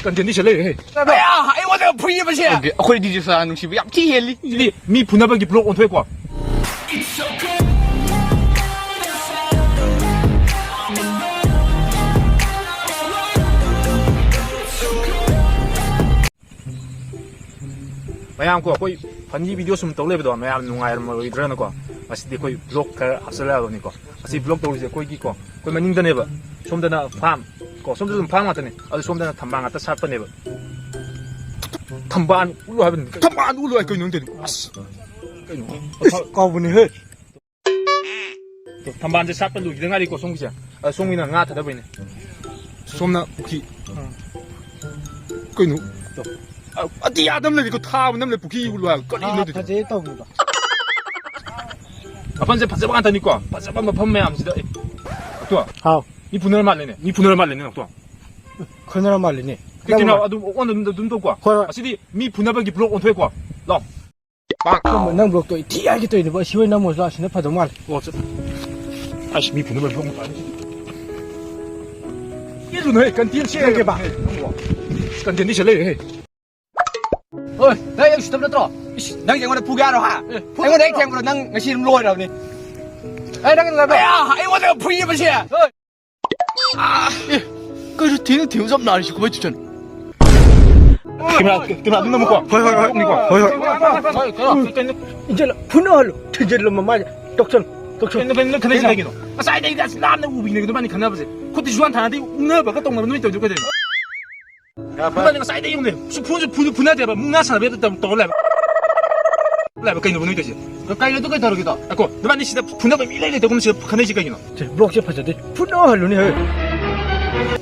컨텐츠 실례. 야, 이거 내가 부위버시. 아코이 디지사 농시비 ям 티헬리. 이리 미 분화박이 블록 온 퇴과. mayam ko koi phani video sum tole bedo mayam nungai ma idran ko asidi koi blog ka asala do ni ko asi blog to je koi ki ko koi maning dane ba somdana farm ko somdana farm atane adu somdana thambang ata sat pa ne ba thamban ulu ha ben thamban ulu ai koi nung de as koi no Kau buni he. to thamban je sat pa lu de ngai ko song ja song ina nga thada ba ne somna ki koi no to 어디 아담들 이거 다 남들 부키 울와 꺼리는 데 Paje tau buda. 아판제 파자 반다니까 파자 반마 판매 암시다 또 Hao. 이 분할 말래네 이 분할 말래네 또 Khonara malini. 그기나 아도 오늘 눈도 과 아시디 미 분할박이 블록 온 퇴과 라 Kamu nang blok to ti ai to ni ba siwai nang mo sa sina pa mal. 어째 아시 미 분할 블록 온 이루네 간티엔 시에게 봐 간티엔 니실래 Ôi, đây em tâm đó đang chẳng có được puga đâu hả? Anh có đấy thèm có năng ngày xin lôi đâu nè. Ê đang là 야, 이거 내가 부위버시. 그 뒤는 뒤로 좀 나르시 그거 주전. 그만 눈 넘고 허허 니까 허허 이제 분할로 트질로 마 독선. 근데 근데 지나기노 아사이 내가 남는 우비네 그 많이 가나 보지 코트 주한 타는데 우나바가 동나는 놈이 또 되거든 그만이가 사이드 용네 분화돼 봐 문화사 배도 또 올라 올라 그이 놈이 되지 그 까이도 그 다르기다. 아고 너만 시다 분화가 밀레레 되고 저 가네 지가기노 제 블록 제 파자데 분할로 니 해.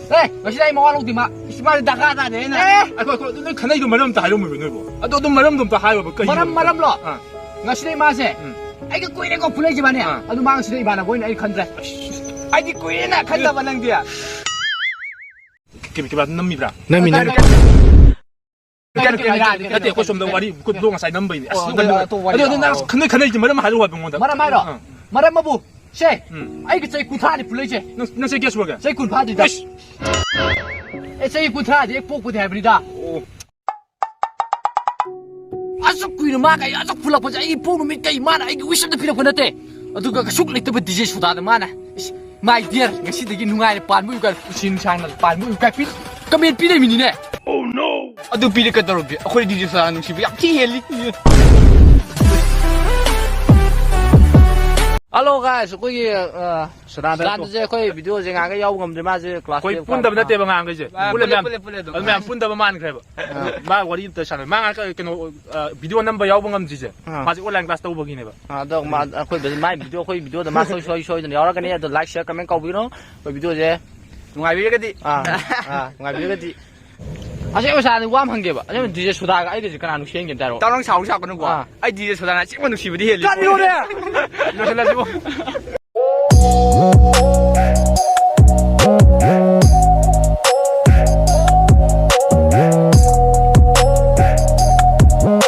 Ê, ngày nay mà luôn thì mà, mà đặt ra ra đấy nè. 아고 너 가네 이거 말하면 다 하려면 왜 너고 아너 말하면 좀 다 하여 봐 Maram lo. Ngày nay mà sẽ, anh cứ quên cái play gì mà nè. Anh mang cái này quên anh khăn ra. Anh đi quên nè, khăn ra vào năng dia. cái 남미브라 남이네. 그때 그 좀더 와리 그 동안 사이 넘버이네 아니 나 근데 가네 이제 말하면 하려고 하는 건데 Maram mai rồi. Maram mà bu. Xe. Anh cái chơi cùn tha thì play chơi. 너 새끼야 수박이야 Chơi cùn tha thì đó. Ê chơi cùn tha thì phục cái này đó. Asuk quỷ mà cái asuk phulak pa ai po no mi kai mana ai wish na philak pa nate aduga ka suk lekta ba DJ suda da mana my dear ngasi dagi nungai pan mu ka sin sang na pan mu ka pit kamen pi dai mini ne oh no adu pi ka taro bi akoy digisa 농시비 ям 티헬리. Hello guys, 거기 사람들 거기 비디오 제가 안 야우 검들 맞지 클래스 거의 뿐다면 나 때방 안 그지 원래면 얼마 뿐다면 만 그래 마 워리 더 샤네 망할 거 비디오 넘버 야우봉 지제 맞지 온라인 클래스 또 보기네 봐 또 거기 무슨 마이 비디오 거기 비디오도 마 소이 여러 가지 또 라이크 쉐어 커먼트 거기로 거기 비디오 제 누가비게디 누가비게디 아세요 사는 와 한게 봐 아니면 DJ 수다가 아이들 그나 누시엔 게 따로 따랑 사고 사고는 거 아이 DJ 수다나 찍고 누시비디 헬리 이러실라 지고